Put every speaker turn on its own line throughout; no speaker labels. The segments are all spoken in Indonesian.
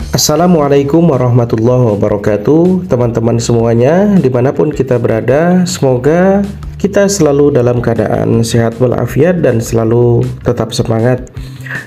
Assalamualaikum warahmatullahi wabarakatuh, teman-teman semuanya dimanapun kita berada. Semoga kita selalu dalam keadaan sehat walafiat dan selalu tetap semangat.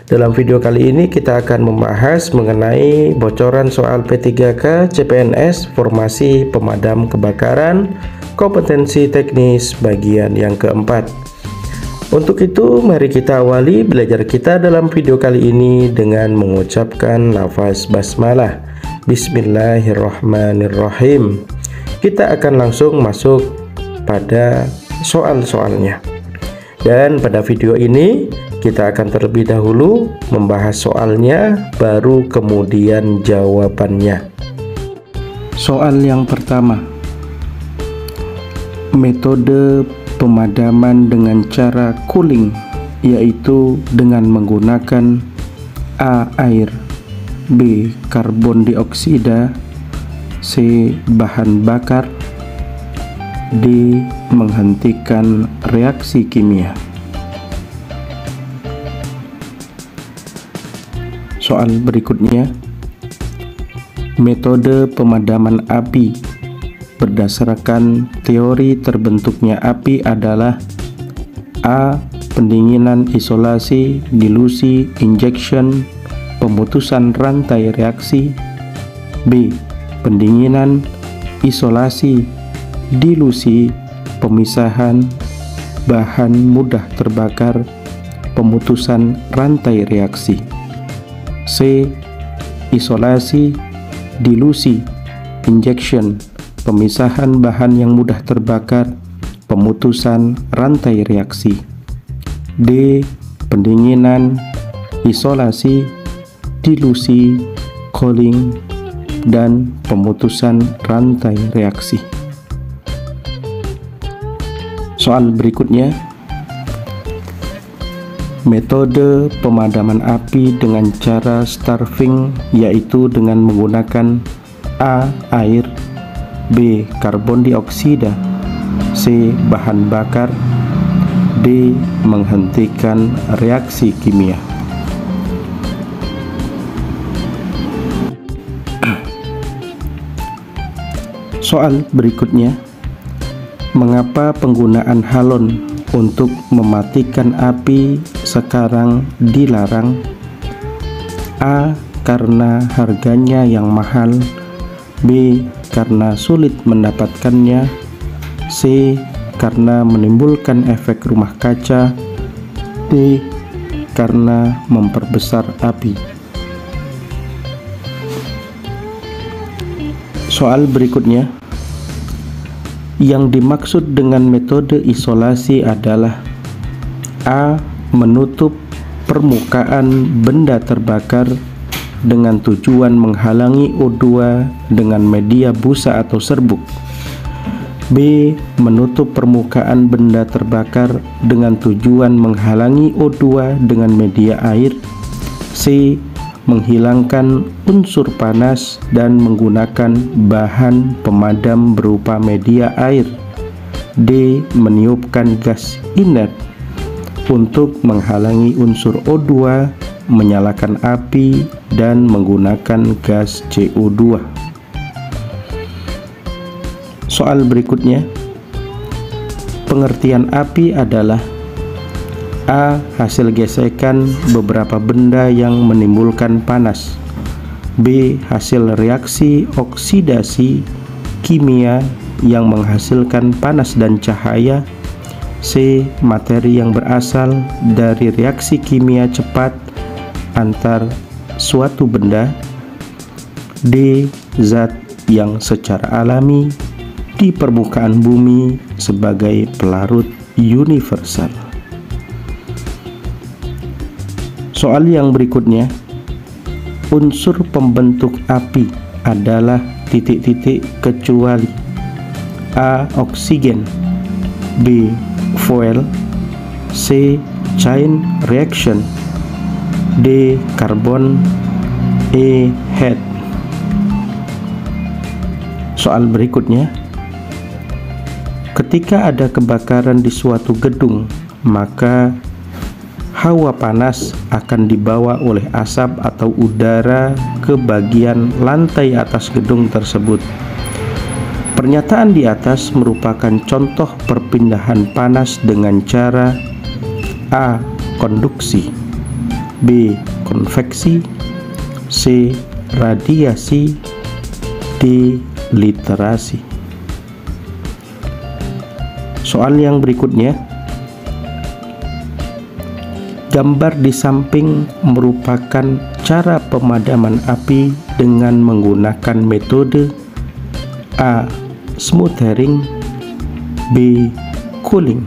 Dalam video kali ini kita akan membahas mengenai bocoran soal P3K CPNS Formasi Pemadam Kebakaran Kompetensi Teknis bagian yang keempat. Untuk itu, mari kita awali belajar kita dalam video kali ini dengan mengucapkan lafaz basmalah. Bismillahirrahmanirrahim. Kita akan langsung masuk pada soal-soalnya. Dan pada video ini, kita akan terlebih dahulu membahas soalnya, baru kemudian jawabannya. Soal yang pertama. Metode pemadaman dengan cara cooling, yaitu dengan menggunakan A. air, B. karbon dioksida, C. bahan bakar, D. menghentikan reaksi kimia. Soal berikutnya, metode pemadaman api berdasarkan teori terbentuknya api adalah A. pendinginan, isolasi, dilusi, injection, pemutusan rantai reaksi, B. pendinginan, isolasi, dilusi, pemisahan bahan mudah terbakar, pemutusan rantai reaksi, C. isolasi, dilusi, injection, pemisahan bahan yang mudah terbakar, pemutusan rantai reaksi, D. pendinginan, isolasi, dilusi, cooling, dan pemutusan rantai reaksi. Soal berikutnya, metode pemadaman api dengan cara starving, yaitu dengan menggunakan A. air, B. karbon dioksida, C. bahan bakar, D. menghentikan reaksi kimia. Soal berikutnya, mengapa penggunaan halon untuk mematikan api sekarang dilarang? A. karena harganya yang mahal, B. karena sulit mendapatkannya, C. karena menimbulkan efek rumah kaca, D. karena memperbesar api. Soal berikutnya, yang dimaksud dengan metode isolasi adalah A. menutup permukaan benda terbakar dengan tujuan menghalangi O2 dengan media busa atau serbuk, B. menutup permukaan benda terbakar dengan tujuan menghalangi O2 dengan media air, C. menghilangkan unsur panas dan menggunakan bahan pemadam berupa media air, D. meniupkan gas inert untuk menghalangi unsur O2, menyalakan api, dan menggunakan gas CO2. Soal berikutnya, pengertian api adalah A. hasil gesekan beberapa benda yang menimbulkan panas, B. hasil reaksi oksidasi kimia yang menghasilkan panas dan cahaya, C. materi yang berasal dari reaksi kimia cepat antar suatu benda, D. zat yang secara alami di permukaan bumi sebagai pelarut universal. Soal yang berikutnya, unsur pembentuk api adalah titik-titik kecuali A. oksigen, B. fuel, C. chain reaction, D. karbon, E. heat. Soal berikutnya, ketika ada kebakaran di suatu gedung, maka hawa panas akan dibawa oleh asap atau udara ke bagian lantai atas gedung tersebut. Pernyataan di atas merupakan contoh perpindahan panas dengan cara A. Konduksi, B. Konveksi, C. Radiasi, D. Literasi. Soal yang berikutnya, gambar di samping merupakan cara pemadaman api dengan menggunakan metode A. Smothering, B. Cooling,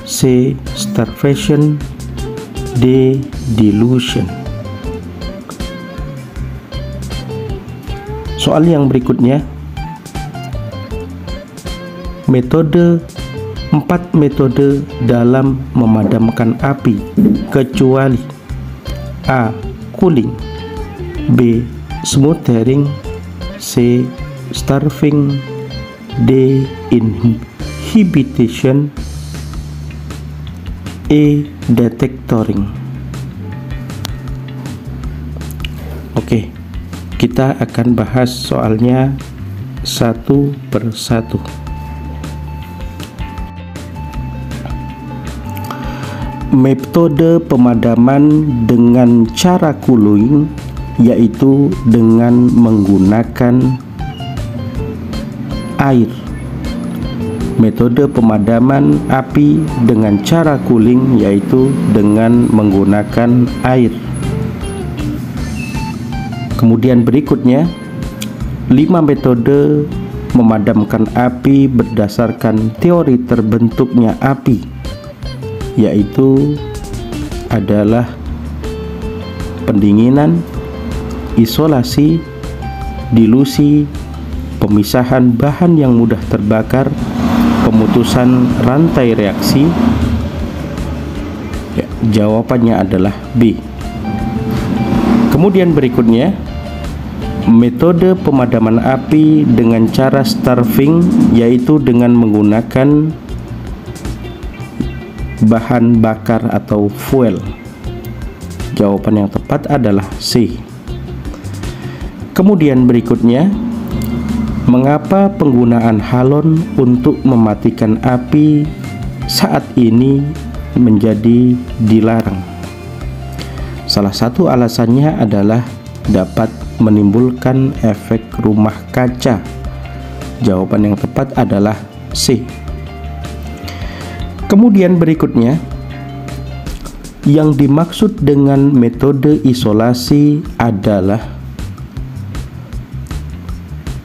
C. Starvation, D. Dilution. Soal yang berikutnya, empat metode dalam memadamkan api kecuali A. Cooling, B. Smothering, C. Starving, D. Inhibition, E. Detectoring. Oke, kita akan bahas soalnya satu persatu. Metode pemadaman dengan cara cooling yaitu dengan menggunakan air. Metode pemadaman api dengan cara cooling yaitu dengan menggunakan air. Kemudian berikutnya, 5 metode memadamkan api berdasarkan teori terbentuknya api, yaitu adalah pendinginan, isolasi, dilusi, pemisahan bahan yang mudah terbakar, pemutusan rantai reaksi. Ya, jawabannya adalah B. Kemudian berikutnya, metode pemadaman api dengan cara starving yaitu dengan menggunakan bahan bakar atau fuel. Jawaban yang tepat adalah C. Kemudian berikutnya, mengapa penggunaan halon untuk mematikan api saat ini menjadi dilarang? Salah satu alasannya adalah dapat menimbulkan efek rumah kaca. Jawaban yang tepat adalah C. Kemudian berikutnya, yang dimaksud dengan metode isolasi adalah,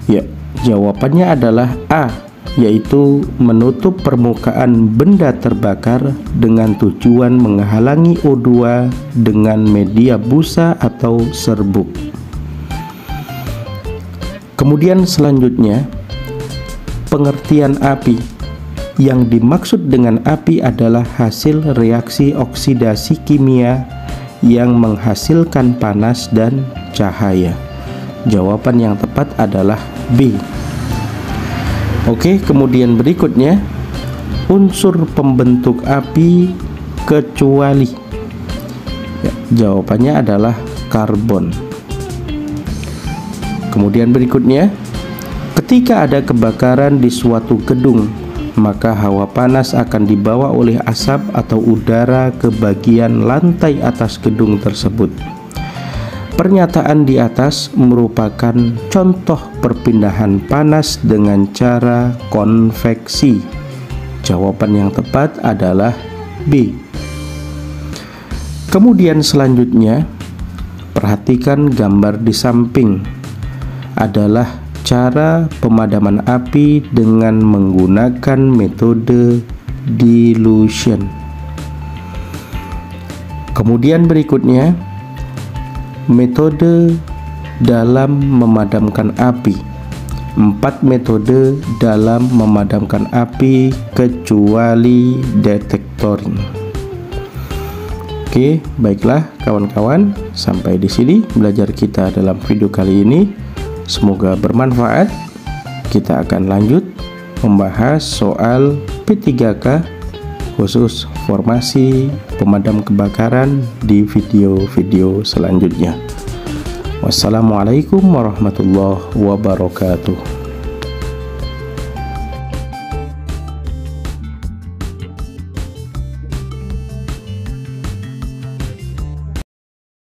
ya, jawabannya adalah A, yaitu menutup permukaan benda terbakar dengan tujuan menghalangi O2 dengan media busa atau serbuk. Kemudian selanjutnya, pengertian api. Yang dimaksud dengan api adalah hasil reaksi oksidasi kimia yang menghasilkan panas dan cahaya. Jawaban yang tepat adalah B. Oke, kemudian berikutnya, unsur pembentuk api kecuali. Ya, jawabannya adalah karbon. Kemudian berikutnya, ketika ada kebakaran di suatu gedung, maka hawa panas akan dibawa oleh asap atau udara ke bagian lantai atas gedung tersebut. Pernyataan di atas merupakan contoh perpindahan panas dengan cara konveksi. Jawaban yang tepat adalah B. Kemudian selanjutnya, perhatikan gambar di samping adalah cara pemadaman api dengan menggunakan metode dilution. Kemudian berikutnya, metode dalam memadamkan api. 4 metode dalam memadamkan api kecuali detectoring. Oke, baiklah kawan-kawan, sampai di sini belajar kita dalam video kali ini. Semoga bermanfaat. Kita akan lanjut membahas soal P3K khusus formasi pemadam kebakaran di video-video selanjutnya. Wassalamualaikum warahmatullahi wabarakatuh.